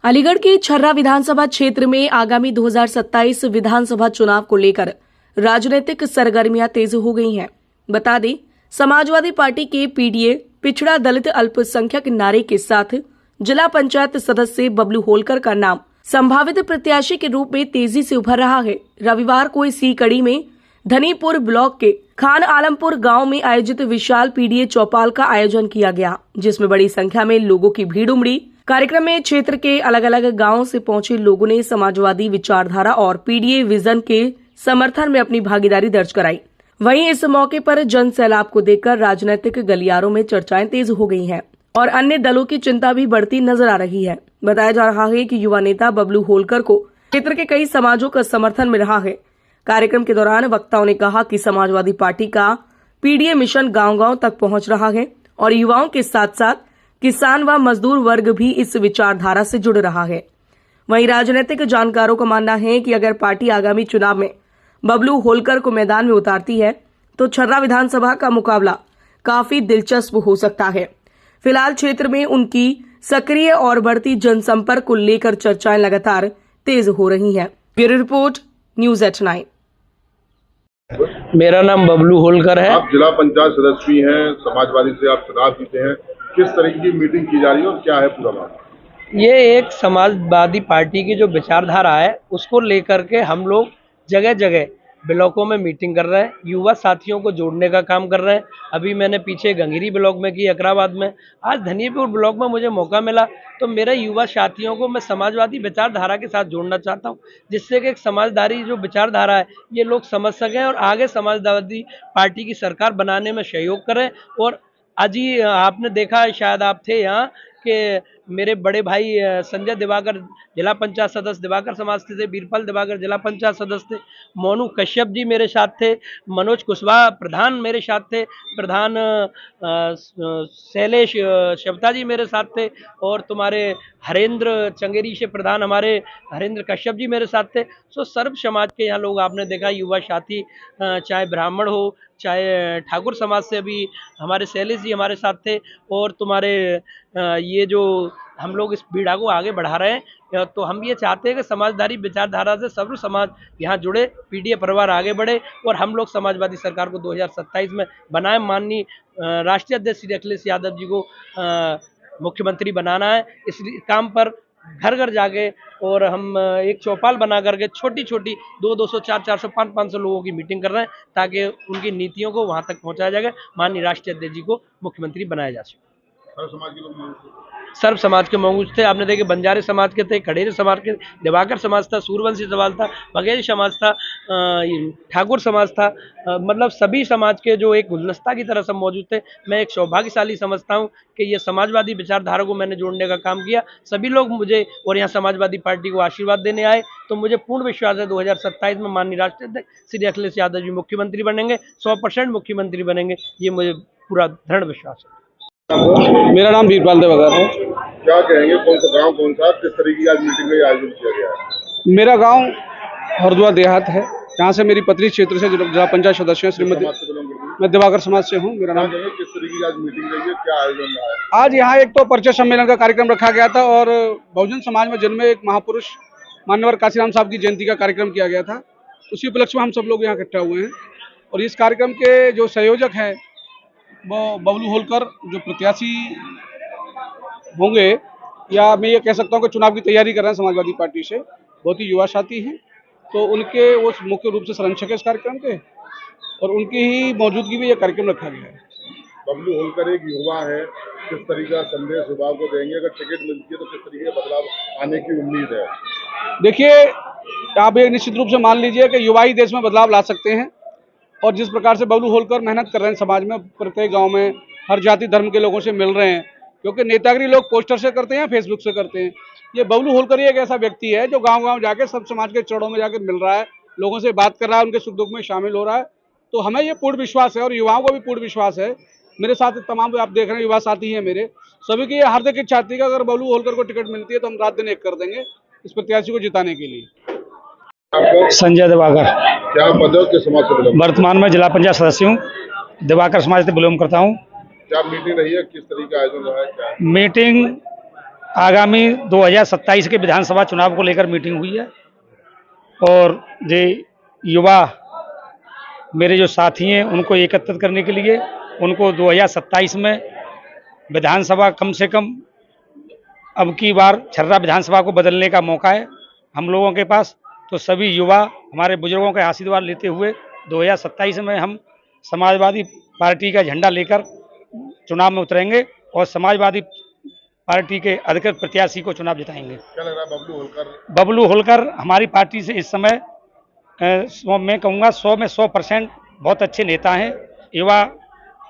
अलीगढ़ के छर्रा विधानसभा क्षेत्र में आगामी 2027 विधानसभा चुनाव को लेकर राजनीतिक सरगर्मियां तेज हो गई हैं। बता दें, समाजवादी पार्टी के पीडीए पिछड़ा दलित अल्पसंख्यक नारे के साथ जिला पंचायत सदस्य बबलू होलकर का नाम संभावित प्रत्याशी के रूप में तेजी से उभर रहा है। रविवार को इसी कड़ी में धनीपुर ब्लॉक के खान आलमपुर गांव में आयोजित विशाल पीडीए चौपाल का आयोजन किया गया, जिसमें बड़ी संख्या में लोगों की भीड़ उमड़ी। कार्यक्रम में क्षेत्र के अलग अलग गांवों से पहुंचे लोगों ने समाजवादी विचारधारा और पीडीए विजन के समर्थन में अपनी भागीदारी दर्ज कराई। वहीं इस मौके पर जन सैलाब को देखकर राजनीतिक गलियारों में चर्चाएं तेज हो गई हैं और अन्य दलों की चिंता भी बढ़ती नजर आ रही है। बताया जा रहा है कि युवा नेता बबलू होलकर को क्षेत्र के कई समाजों का समर्थन मिल रहा है। कार्यक्रम के दौरान वक्ताओं ने कहा कि समाजवादी पार्टी का पीडीए मिशन गांव-गांव तक पहुंच रहा है और युवाओं के साथ साथ किसान व मजदूर वर्ग भी इस विचारधारा से जुड़ रहा है। वहीं राजनीतिक जानकारों का मानना है कि अगर पार्टी आगामी चुनाव में बबलू होलकर को मैदान में उतारती है तो छर्रा विधानसभा का मुकाबला काफी दिलचस्प हो सकता है। फिलहाल क्षेत्र में उनकी सक्रिय और बढ़ती जनसंपर्क को लेकर चर्चाएं लगातार तेज हो रही हैं। Bureau report, news eight 9। मेरा नाम बबलू होलकर है। आप जिला पंचायत सदस्य भी हैं, समाजवादी से आप चुनाव जीते हैं। किस तरीके की मीटिंग की जा रही है और क्या है पूरा मामला? ये एक समाजवादी पार्टी की जो विचारधारा है उसको लेकर के हम लोग जगह जगह ब्लॉकों में मीटिंग कर रहे हैं, युवा साथियों को जोड़ने का काम कर रहे हैं। अभी मैंने पीछे गंगेरी ब्लॉक में की, अकराबाद में, आज धनीपुर ब्लॉक में मुझे मौका मिला तो मेरे युवा साथियों को मैं समाजवादी विचारधारा के साथ जोड़ना चाहता हूं, जिससे कि एक समाजदारी जो विचारधारा है ये लोग समझ सकें और आगे समाजवादी पार्टी की सरकार बनाने में सहयोग करें। और आज ही आपने देखा है, शायद आप थे यहाँ, कि मेरे बड़े भाई संजय दिवाकर जिला पंचायत सदस्य दिवाकर समाज से थे, बीरपल दिवाकर जिला पंचायत सदस्य थे, मोनू कश्यप जी मेरे साथ थे, मनोज कुशवाहा प्रधान मेरे साथ थे, प्रधान शैलेश शब्दा जी मेरे साथ थे और तुम्हारे हरेंद्र चंगेरी से प्रधान हमारे हरेंद्र कश्यप जी मेरे साथ थे। सो सर्व समाज के यहाँ लोग आपने देखा, युवा साथी, चाहे ब्राह्मण हो चाहे ठाकुर समाज से भी हमारे शैलेश जी हमारे साथ थे। और तुम्हारे ये जो हम लोग इस पीढ़ा को आगे बढ़ा रहे हैं, तो हम ये चाहते हैं कि समाजदारी विचारधारा से सर्व समाज यहाँ जुड़े, पीडीए परिवार आगे बढ़े और हम लोग समाजवादी सरकार को 2027 में बनाए। माननीय राष्ट्रीय अध्यक्ष श्री अखिलेश यादव जी को मुख्यमंत्री बनाना है। इस काम पर घर घर जाके और हम एक चौपाल बना करके छोटी छोटी 200, 400, 500 लोगों की मीटिंग कर रहे हैं, ताकि उनकी नीतियों को वहां तक पहुंचाया जाएगा, माननीय राष्ट्रीय अध्यक्ष जी को मुख्यमंत्री बनाया जा सके। सर्व समाज के मौजूद थे। आपने देखे बंजारे समाज के थे, खड़ेरे समाज के, दिवाकर समाज था, सूरवंशी समाज था, बघेल समाज था, ठाकुर समाज था, मतलब सभी समाज के जो एक गुलदस्ता की तरह सब मौजूद थे। मैं एक सौभाग्यशाली समझता हूं कि ये समाजवादी विचारधारा को मैंने जोड़ने का काम किया। सभी लोग मुझे और यहाँ समाजवादी पार्टी को आशीर्वाद देने आए, तो मुझे पूर्ण विश्वास है 2027 में माननीय राष्ट्रीय अध्यक्ष श्री अखिलेश यादव जी मुख्यमंत्री बनेंगे, 100% मुख्यमंत्री बनेंगे, ये मुझे पूरा दृढ़ विश्वास है। मेरा नाम बीरपाल देवगर है। क्या कहेंगे, कौन सा गांव, कौन सा, किस तरीके की आज मीटिंग का आयोजन किया गया है? मेरा गांव हरदुआ देहात है, यहाँ से मेरी पत्नी क्षेत्र से जिला पंचायत सदस्य हैं श्रीमती, मैं दिवाकर समाज से हूँ। मेरा नाम। किस तरीके की आज मीटिंग रही है, क्या आयोजन रहा है? आज यहाँ एक तो परिचय सम्मेलन का कार्यक्रम रखा गया था और बहुजन समाज में जन्मे एक महापुरुष मान्यवर काशीराम साहब की जयंती का कार्यक्रम किया गया था। उसी उपलक्ष्य में हम सब लोग यहाँ इकट्ठा हुए हैं और इस कार्यक्रम के जो संयोजक हैं वो बबलू होलकर, जो प्रत्याशी होंगे, या मैं ये कह सकता हूँ कि चुनाव की तैयारी कर रहे हैं समाजवादी पार्टी से, बहुत ही युवा साथी हैं, तो उनके वो मुख्य रूप से संरक्षक है इस कार्यक्रम के और उनकी ही मौजूदगी में ये कार्यक्रम रखा गया है। बबलू होलकर एक युवा है, किस तरीके का संदेश युवाओं को देंगे? अगर टिकट मिलती है तो किस तरीके का बदलाव आने की उम्मीद है? देखिए, आप ये निश्चित रूप से मान लीजिए कि युवा ही देश में बदलाव ला सकते हैं और जिस प्रकार से बबलू होलकर मेहनत कर रहे हैं समाज में, प्रत्येक गांव में हर जाति धर्म के लोगों से मिल रहे हैं, क्योंकि नेतागिरी लोग पोस्टर से करते हैं, फेसबुक से करते हैं। ये बबलू होलकर एक ऐसा व्यक्ति है जो गांव-गांव जाके सब समाज के चरणों में जाकर मिल रहा है, लोगों से बात कर रहा है, उनके सुख दुख में शामिल हो रहा है। तो हमें ये पूर्ण विश्वास है और युवाओं को भी पूर्ण विश्वास है। मेरे साथ तमाम आप देख रहे हैं युवा साथी हैं मेरे, सभी की ये हार्दिक इच्छा थी कि अगर बबलू होलकर को टिकट मिलती है तो हम रात दिन एक कर देंगे इस प्रत्याशी को जिताने के लिए। संजय दिवाकर। क्या पद है, किस समाज से बिलोंग? वर्तमान में जिला पंचायत सदस्य हूँ, दिवाकर समाज से बिलोंग करता हूँ। क्या मीटिंग रही है, किस तरीके का आयोजन रहा है? क्या मीटिंग आगामी 2027 के विधानसभा चुनाव को लेकर मीटिंग हुई है और ये युवा मेरे जो साथी हैं उनको एकत्रित करने के लिए उनको 2027 में विधानसभा कम से कम अब की बार छर्रा विधानसभा को बदलने का मौका है हम लोगों के पास। तो सभी युवा हमारे बुजुर्गों के आशीर्वाद लेते हुए 2027 में हम समाजवादी पार्टी का झंडा लेकर चुनाव में उतरेंगे और समाजवादी पार्टी के अधिकृत प्रत्याशी को चुनाव जिताएंगे। क्या लग रहा है बबलू होलकर? बबलू होलकर हमारी पार्टी से इस समय मैं कहूँगा 100 में 100% बहुत अच्छे नेता हैं, युवा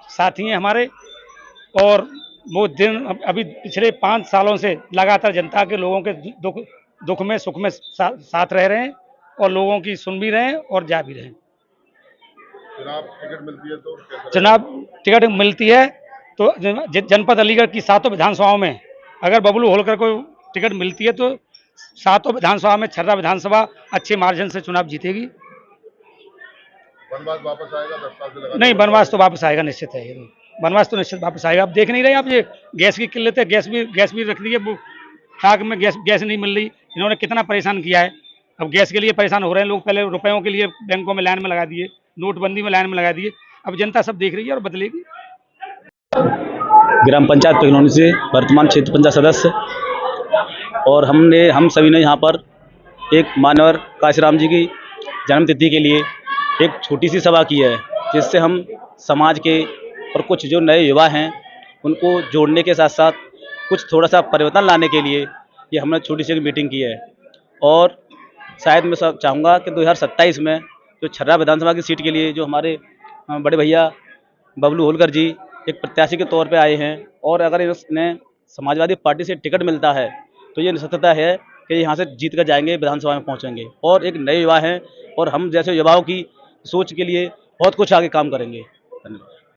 साथी हैं हमारे। और वो दिन अभी पिछले 5 सालों से लगातार जनता के लोगों के दुख में सुख में साथ रह रहे हैं और लोगों की सुन भी रहे हैं और जा भी रहे हैं। चुनाव टिकट मिलती है तो चुनाव टिकट मिलती है तो जनपद अलीगढ़ की 7 विधानसभाओं में अगर बबलू होलकर को टिकट मिलती है तो 7 विधानसभा में छर्रा विधानसभा अच्छे मार्जिन से चुनाव जीतेगी। वनवास वापस आएगा 10 साल से लगा? नहीं, वनवास तो वापस आएगा, निश्चित है। ये वनवास तो निश्चित वापस आएगा। आप देख नहीं रहे आप ये गैस की किल्लत है, गैस भी रख दी है, वो खाक में गैस नहीं मिल रही। इन्होंने कितना परेशान किया है। अब गैस के लिए परेशान हो रहे हैं लोग। पहले रुपयों के लिए बैंकों में लाइन में लगा दिए, नोटबंदी में लाइन में लगा दिए। अब जनता सब देख रही है और बदलेगी। ग्राम पंचायत पिघलौनी से वर्तमान क्षेत्र पंचायत सदस्य, और हम सभी ने यहाँ पर एक मानवर काशीराम जी की जन्मतिथि के लिए एक छोटी सी सभा की है, जिससे हम समाज के और कुछ जो नए युवा हैं उनको जोड़ने के साथ साथ कुछ थोड़ा सा परिवर्तन लाने के लिए ये हमने छोटी सी एक मीटिंग की है। और शायद मैं चाहूँगा कि 2027 में जो छर्रा विधानसभा की सीट के लिए जो हमारे बड़े भैया बबलू होलकर जी एक प्रत्याशी के तौर पे आए हैं, और अगर इन्हें समाजवादी पार्टी से टिकट मिलता है तो ये निश्चितता है कि यहाँ से जीत कर जाएंगे, विधानसभा में पहुँचेंगे और एक नए युवा हैं और हम जैसे युवाओं की सोच के लिए बहुत कुछ आगे काम करेंगे। धन्यवाद।